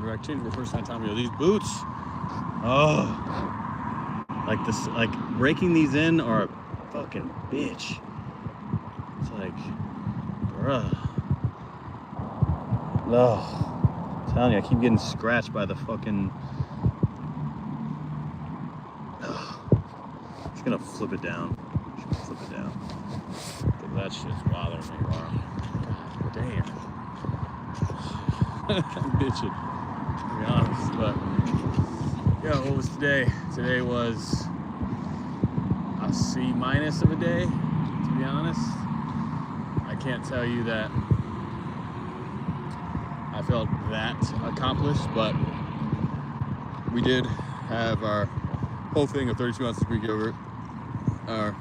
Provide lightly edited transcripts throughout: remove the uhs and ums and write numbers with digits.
direct change for the first time. Yo, these boots, oh, like this, like breaking these in are a fucking bitch. It's like, bruh. Oh, I'm telling you, I keep getting scratched by the fucking. Just gonna flip it down. Flip it down. That shit's bothering me, bro. God damn. I'm bitching, to be honest. But yeah, what was today? Today was a C- of a day, to be honest. I can't tell you that I felt that accomplished, but we did have our whole thing of 32 ounces of Greek yogurt, our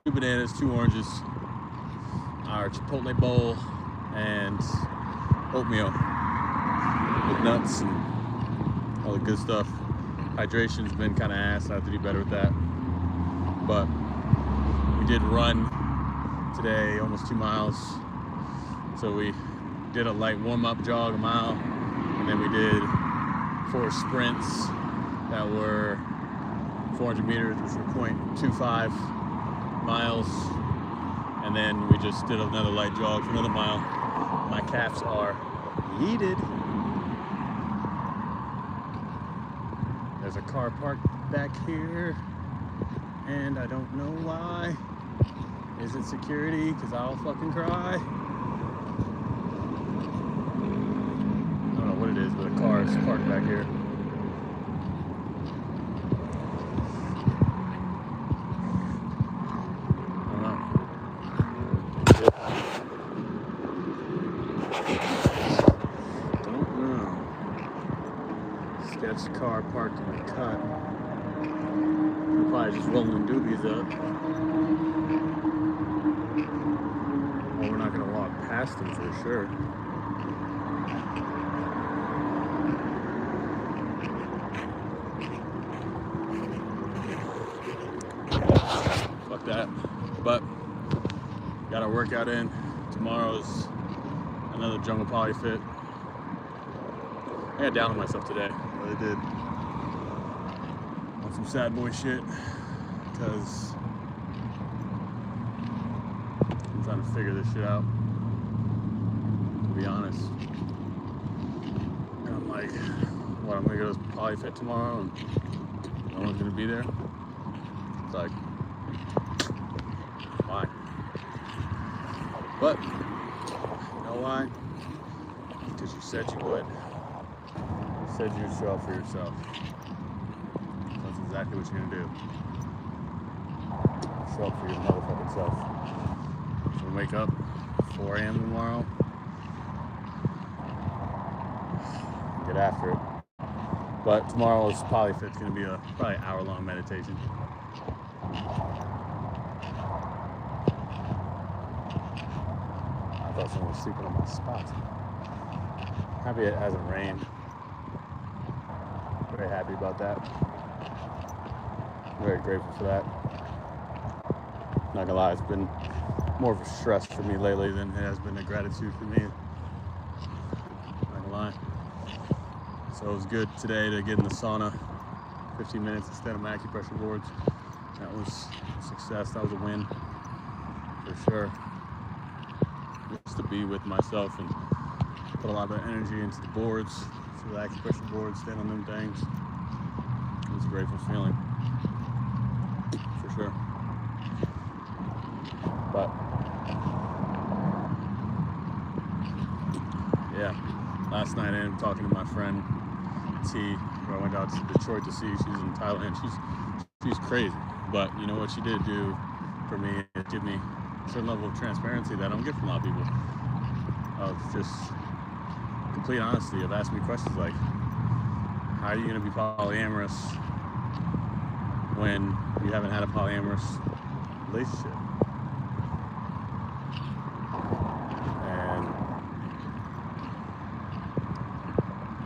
2 bananas, 2 oranges, our Chipotle bowl, and oatmeal with nuts and all the good stuff. Hydration's been kind of ass. I have to do better with that. But we did run today, almost 2 miles. So we did a light warm-up jog, a mile, and then we did 4 sprints that were 400 meters, which were 0.25 miles, and then we just did another light jog for another mile. My calves are yeeted. There's a car parked back here, and I don't know why. Is it security? Because I'll fucking cry. I don't know what it is, but a car is parked back here. Sketch car parked in the cut. We're probably just rolling doobies up. Well, we're not gonna walk past them for sure. Fuck that. But got our workout in. Tomorrow's another jungle poly fit. I got down on myself today. I really did. On some sad boy shit. Because I'm trying to figure this shit out. To be honest. And I'm like, what, I'm gonna go to poly fit tomorrow and no one's gonna be there? It's like, why? But, you know why? Because you said you would. You said you'd show up for yourself. That's exactly what you're gonna do. Show up for your motherfucking self. So wake up 4 a.m. tomorrow. Get after it. But tomorrow's polyfit's gonna be a probably hour-long meditation. I thought someone was sleeping on my spot. Happy it hasn't rained. Very happy about that. Very grateful for that. Not gonna lie, it's been more of a stress for me lately than it has been a gratitude for me. Not gonna lie. So it was good today to get in the sauna, 15 minutes instead of my acupressure boards. That was a success. That was a win for sure. Just to be with myself and put a lot of energy into the boards, to the acupressure boards, stand on them things. It was a grateful feeling, for sure. But yeah, last night I ended up talking to my friend T, who I went out to Detroit to see. She's in Thailand. She's crazy, but you know what she did do for me is give me a certain level of transparency that I don't get from a lot of people. Of just complete honesty, of asking me questions like, how are you going to be polyamorous when you haven't had a polyamorous relationship? And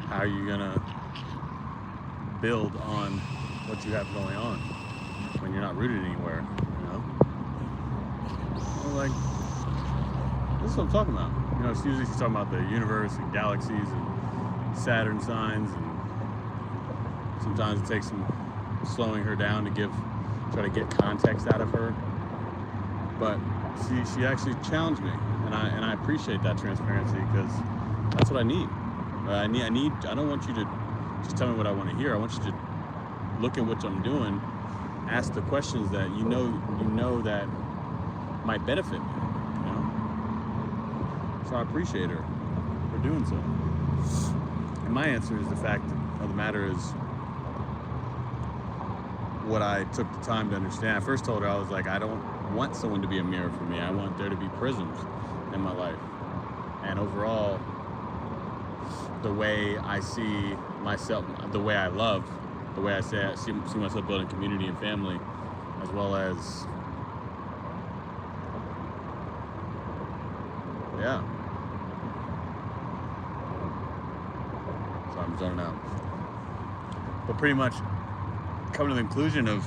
how are you going to build on what you have going on when you're not rooted anywhere, you know? I'm like, this is what I'm talking about. You know, it's usually she's talking about the universe and galaxies and Saturn signs, and sometimes it takes some slowing her down to try to get context out of her. But she actually challenged me, and I appreciate that transparency, because that's what I need. I don't want you to just tell me what I want to hear. I want you to look at what I'm doing, ask the questions that you know that might benefit me. You know? So I appreciate her for doing so. And my answer is, the fact of the matter is, what I took the time to understand. I first told her, I was like, I don't want someone to be a mirror for me. I want there to be prisms in my life. And overall, the way I see myself, the way I love, the way I see myself building community and family, as well as, yeah. So I'm zoning out. But pretty much coming to the conclusion of,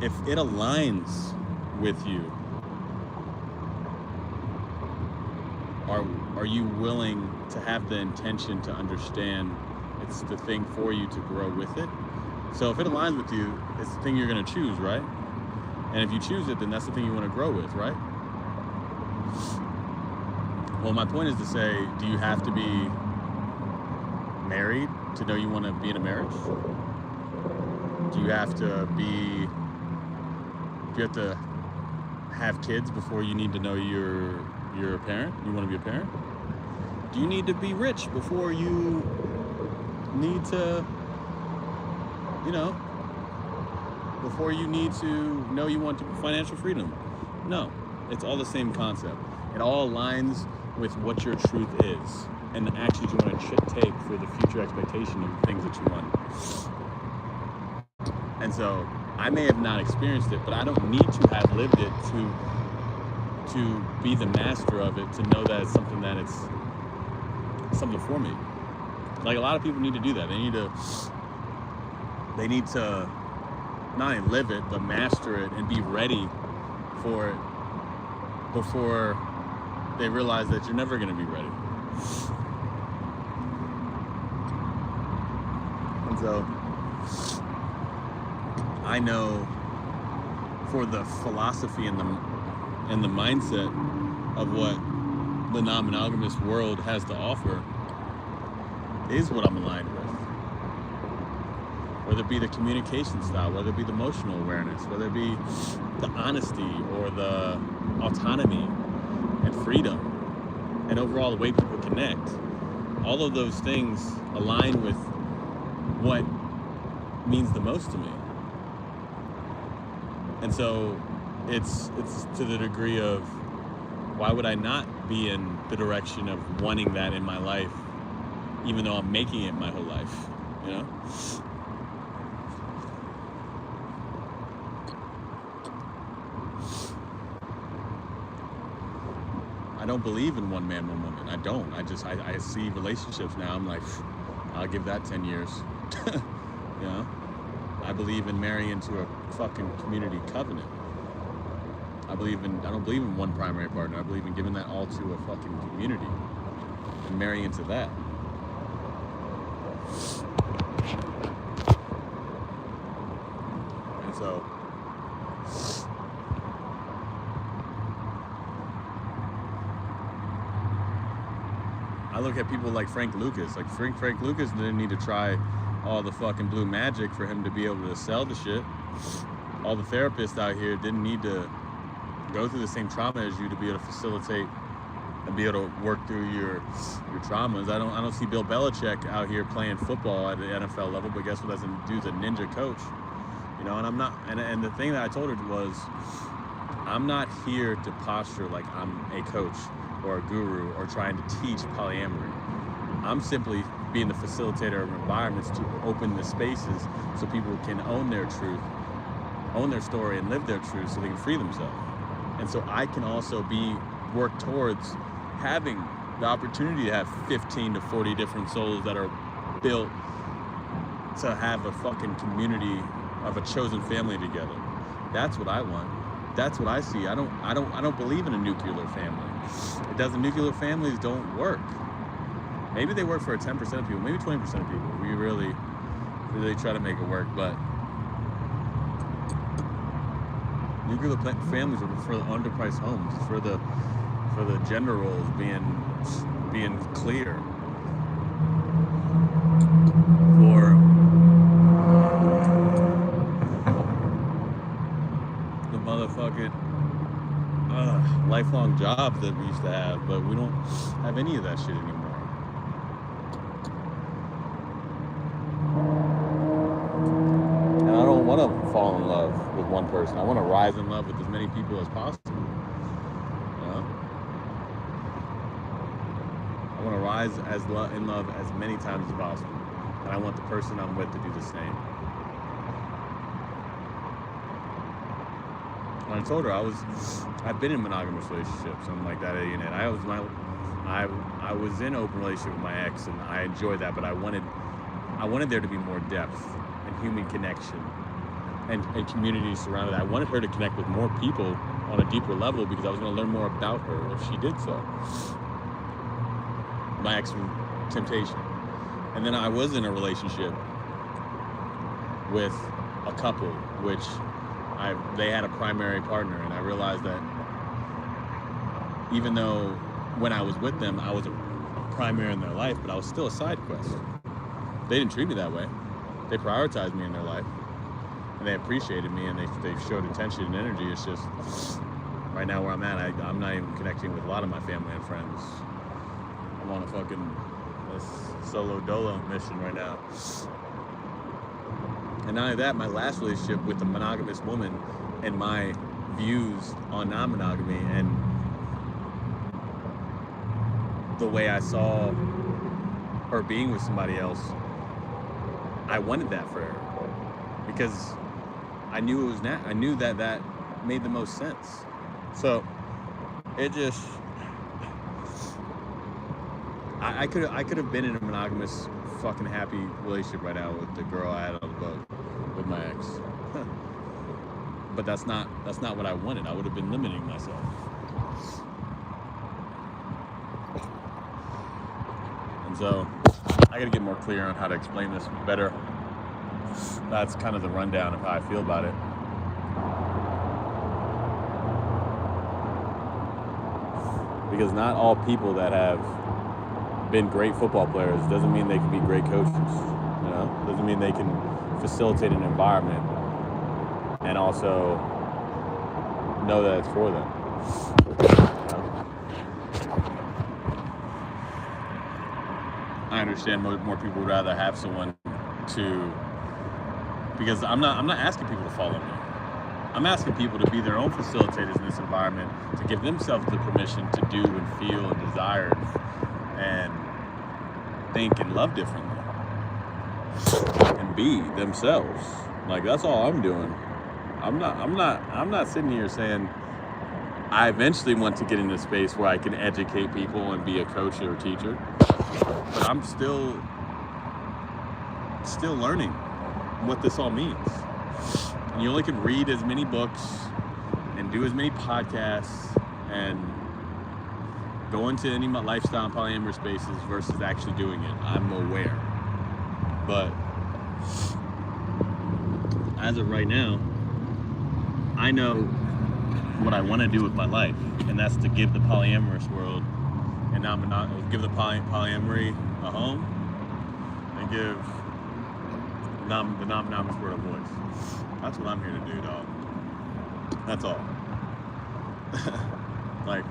if it aligns with you, are you willing to have the intention to understand it's the thing for you to grow with it? So if it aligns with you, it's the thing you're going to choose, right? And if you choose it, then that's the thing you want to grow with, right? Well, my point is to say, do you have to be married to know you want to be in a marriage? Do you have to have kids before you need to know you're a parent? You want to be a parent? Do you need to be rich before you need to, before you need to know you want financial freedom? No, it's all the same concept. It all aligns with what your truth is and the actions you want to take for the future expectation of the things that you want. And so I may have not experienced it, but I don't need to have lived it to be the master of it, to know that it's something for me. Like, a lot of people need to do that. They need to not only live it, but master it and be ready for it before they realize that you're never going to be ready. And so I know, for the philosophy and the mindset of what the non-monogamous world has to offer is what I'm aligned with. Whether it be the communication style, whether it be the emotional awareness, whether it be the honesty or the autonomy and freedom, and overall the way people connect, all of those things align with what means the most to me. And so it's to the degree of, why would I not be in the direction of wanting that in my life, even though I'm making it my whole life, I don't believe in one man, one woman. I don't. I see relationships now. I'm like, I'll give that 10 years. I believe in marrying into a fucking community covenant. I don't believe in one primary partner. I believe in giving that all to a fucking community and marrying into that. And so I look at people like Frank Lucas. Like, Frank Lucas didn't need to try all the fucking blue magic for him to be able to sell the shit. All the therapists out here didn't need to go through the same trauma as you to be able to facilitate and be able to work through your traumas. I don't see Bill Belichick out here playing football at the NFL level, but guess what? That dude's a ninja coach. And I'm not, and the thing that I told her was, I'm not here to posture like I'm a coach or a guru or trying to teach polyamory. I'm simply being the facilitator of environments to open the spaces so people can own their truth, own their story, and live their truth so they can free themselves. And so I can also work towards having the opportunity to have 15 to 40 different souls that are built to have a fucking community of a chosen family together. That's what I want. That's what I see. I don't believe in a nuclear family. Nuclear families don't work. maybe they work for 10% of people, maybe 20% of people. We really try to make it work, but nuclear families are for the underpriced homes, for the gender roles being clear, for the motherfucking lifelong jobs that we used to have, but we don't have any of that shit anymore. And I don't want to fall in love with one person. I want to rise in love with as many people as possible. You know? I want to rise in love as many times as possible. And I want the person I'm with to do the same. And I told her I've been in monogamous relationships, something like that at a unit. I was in an open relationship with my ex, and I enjoyed that, but I wanted there to be more depth and human connection and community surrounded it. I wanted her to connect with more people on a deeper level because I was going to learn more about her if she did so. My ex from Temptation. And then I was in a relationship with a couple, which they had a primary partner, and I realized that even though when I was with them, I was a primary in their life, but I was still a side quest. They didn't treat me that way. They prioritized me in their life, and they appreciated me, and they showed attention and energy. It's just right now where I'm at, I'm not even connecting with a lot of my family and friends. I'm on a fucking solo dolo mission right now. And not only that, my last relationship with a monogamous woman and my views on non-monogamy and the way I saw her being with somebody else, I wanted that for her because I knew it was I knew that made the most sense. So it just, I could have been in a monogamous fucking happy relationship right now with the girl I had on the boat with my ex. But that's not what I wanted. I would have been limiting myself. And so I gotta get more clear on how to explain this better. That's kind of the rundown of how I feel about it. Because not all people that have been great football players doesn't mean they can be great coaches. You know, doesn't mean they can facilitate an environment and also know that it's for them. You know? I understand more people would rather have someone because I'm not asking people to follow me. I'm asking people to be their own facilitators in this environment, to give themselves the permission to do and feel and desire and think and love differently and be themselves. Like, that's all I'm doing. I'm not sitting here saying I eventually want to get into a space where I can educate people and be a coach or a teacher, but I'm still learning what this all means. And you only can read as many books and do as many podcasts and go into any lifestyle and polyamorous spaces versus actually doing it. I'm aware. But as of right now, I know what I want to do with my life, and that's to give the polyamorous world and give the polyamory a home and give the non-monogamous world a voice. That's what I'm here to do, dog. That's all. Like,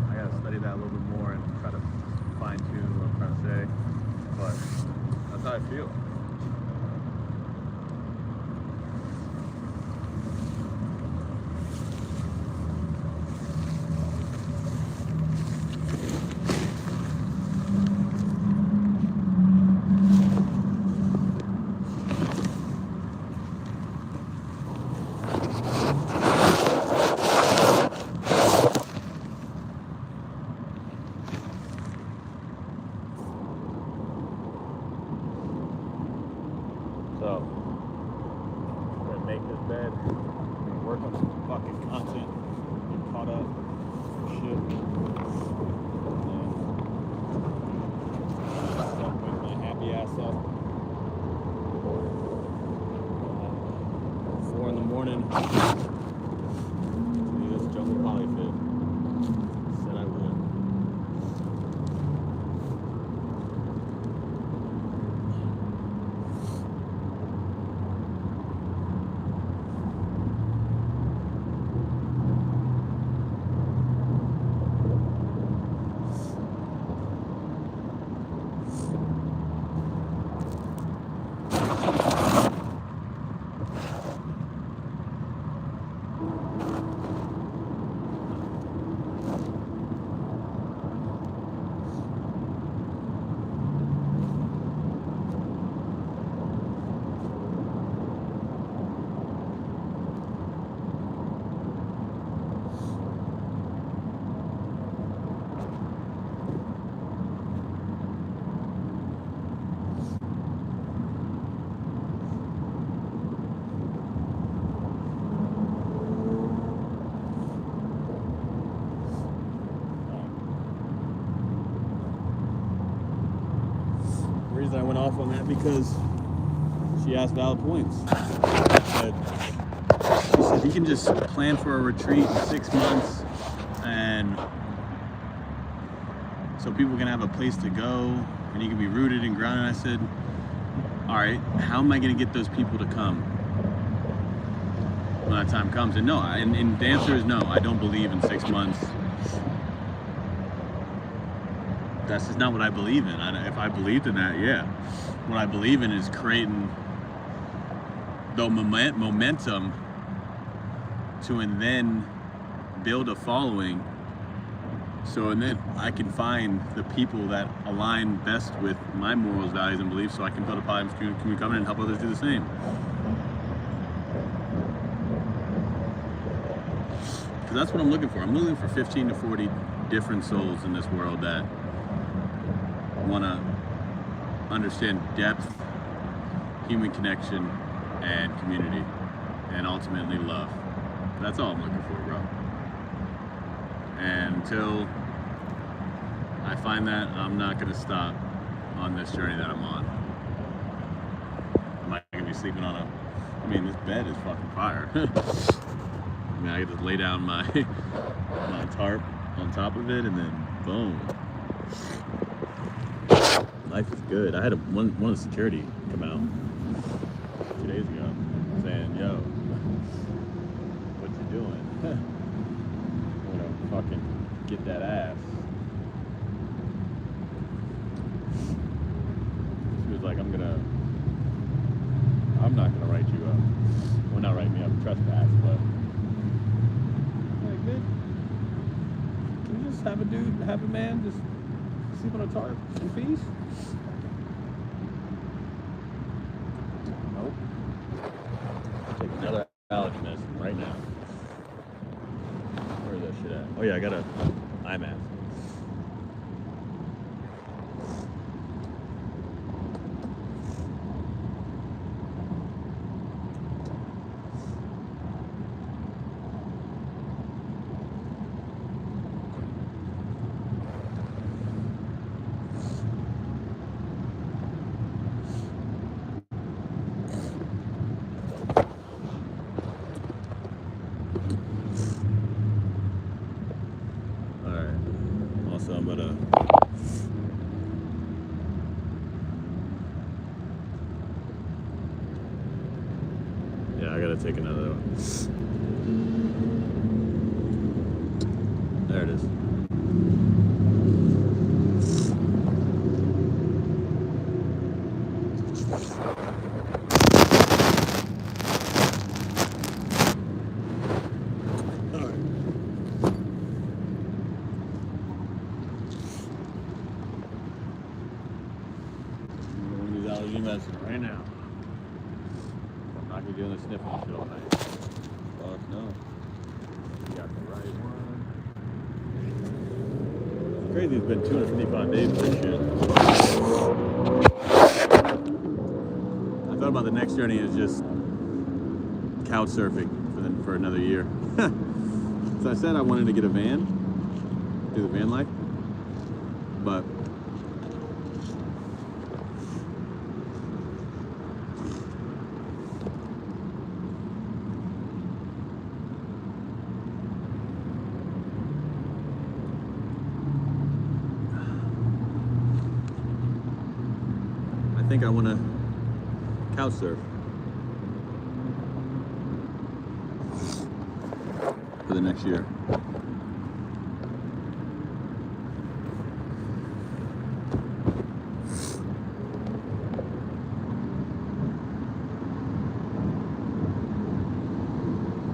I gotta study that a little bit more and try to fine-tune what I'm trying to say, but that's how I feel. work on some fucking content, get caught up for shit. Wake my happy ass up. 4 in the morning. Do this jungle polyfit. Said I would. I went off on that because she asked valid points. She said you can just plan for a retreat in 6 months and so people can have a place to go and you can be rooted and grounded. I said, all right, how am I going to get those people to come when that time comes? And no, and the answer is no. I don't believe in 6 months. That's just not what I believe in. If I believed in that, yeah. What I believe in is creating the momentum to and then build a following. So and then I can find the people that align best with my morals, values, and beliefs, so I can build a positive community covenant and help others do the same. Because that's what I'm looking for. I'm looking for 15 to 40 different souls in this world that want to understand depth, human connection, and community, and ultimately love. That's all I'm looking for, bro. And until I find that, I'm not going to stop on this journey that I'm on. I'm not going to be sleeping on this bed is fucking fire. I can just lay down my tarp on top of it, and then boom. Life is good. I had one of the security come out 2 days ago saying, yo, what you doing? I'm gonna fucking get that ass. She was like, I'm not gonna write you up. Well, not write me up, trespass, but like, man, can you just have a man just sleep on a tarp in peace? Nope. I'll take another allergy medicine right now. Where's that shit at? Oh yeah, I got a eye mask. Take another one. There it is. All right. I'm going to use allergy medicine right now. I'm not going to be doing the sniffing shit all night. Fuck no. You got the right one. It's crazy, it's been 255 days of this shit. I thought about the next journey as just couch surfing for for another year. So I said I wanted to get a van, do the van life, but I think I want to couch surf for the next year.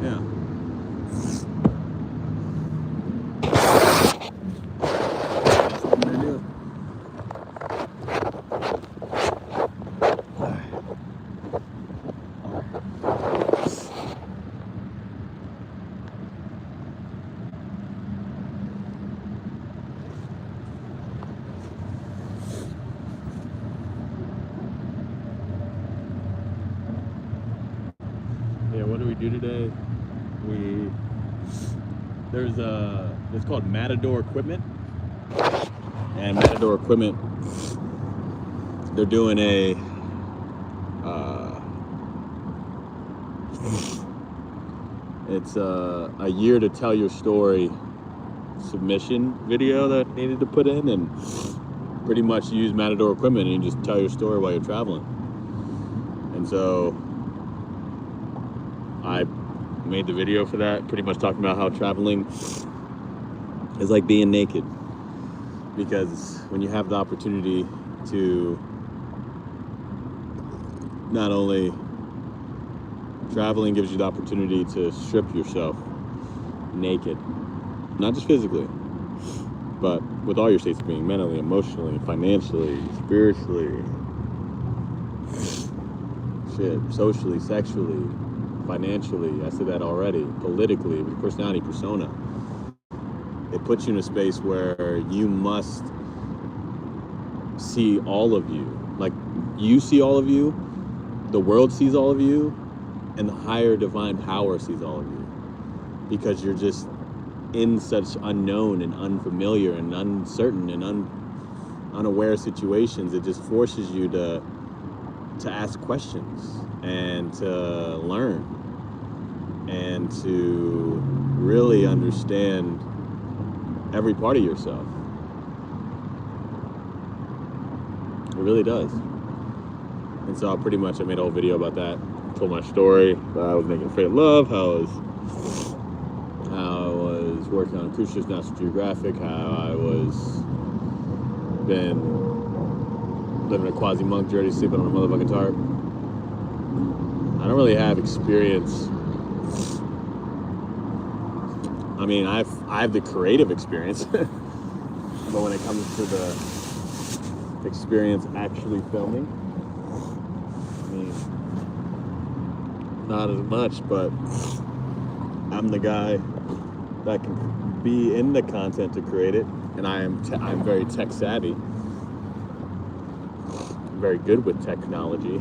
Yeah. Yeah, what do we do today? It's called Matador Equipment, and Matador Equipment, they're doing it's a year to tell your story submission video that I needed to put in, and pretty much use Matador Equipment and you just tell your story while you're traveling. And so I made the video for that, pretty much talking about how traveling is like being naked, because when you have the opportunity to not only traveling gives you the opportunity to strip yourself naked, not just physically, but with all your states of being, mentally, emotionally, financially, spiritually, socially, sexually, financially, I said that already, politically, with personality, persona. It puts you in a space where you must see all of you. Like, you see all of you, the world sees all of you, and the higher divine power sees all of you. Because you're just in such unknown and unfamiliar and uncertain and unaware situations. It just forces you to ask questions and to learn and to really understand every part of yourself. It really does. And so I made a whole video about that. Told my story. I was making Afraid of Love, how I was working on cruise ships, National Geographic, how I was been living a quasi monk journey, sleeping on a motherfucking tarp. I don't really have experience. I mean, I have the creative experience, but when it comes to the experience actually filming, I mean, not as much, but I'm the guy that can be in the content to create it, and I'm very tech savvy. I'm very good with technology.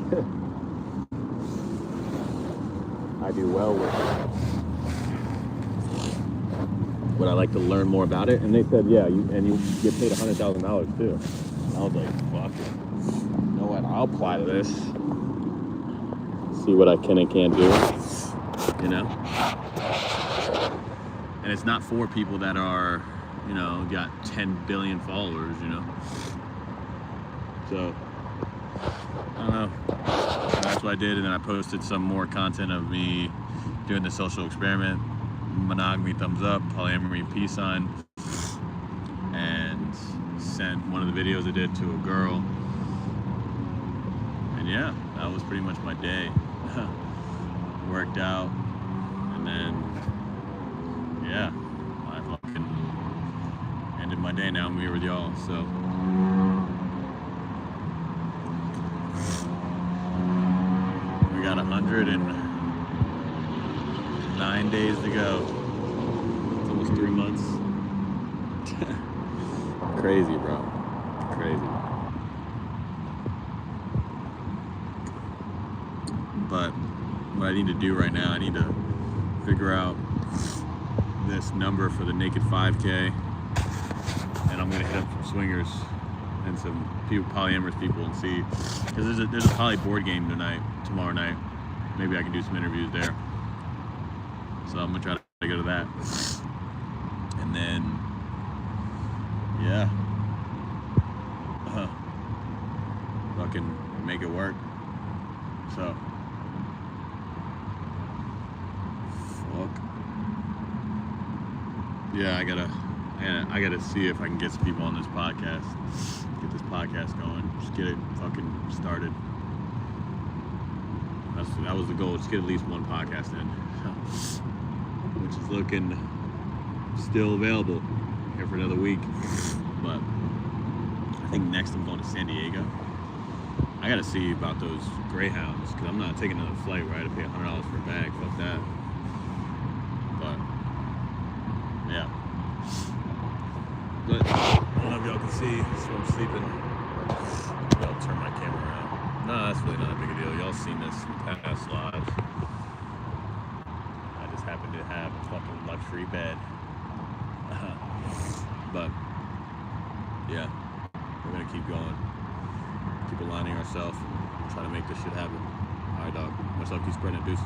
I do well with it. Would I like to learn more about it? And they said, yeah, you get paid $100,000 too. I was like, fuck it. You know what? I'll apply to this. See what I can and can't do. You know? And it's not for people that are, got 10 billion followers, So, I don't know. That's what I did, and then I posted some more content of me doing the social experiment. Monogamy thumbs up, polyamory peace sign, and sent one of the videos I did to a girl. And yeah, that was pretty much my day. Worked out, and then yeah, I fucking ended my day. Now I'm here with y'all. So we got 109 days to go. It's almost 3 months. Crazy, bro. Crazy. But what I need to do right now, I need to figure out this number for the naked 5K, and I'm gonna hit up some swingers and some polyamorous people and see, because there's a poly board game tomorrow night. Maybe I can do some interviews there. So I'm gonna try to go to that, and then yeah, fucking make it work. So fuck yeah, I gotta see if I can get some people on this podcast, get this podcast going, just get it fucking started. That was the goal, just get at least one podcast in, which is looking still available here for another week. But I think next I'm going to San Diego. I gotta see about those Greyhounds, because I'm not taking another flight where I had to pay $100 for a bag. Fuck that. But yeah. But I don't know if y'all can see, so I'm sleeping. Maybe I'll turn my camera around. No, that's really not a big deal. Y'all seen this in past lives. I just happen to have a fucking luxury bed. But yeah, we're gonna keep going. Keep aligning ourselves, try to make this shit happen. Alright, dog. Much love, keep spreading it, deuces.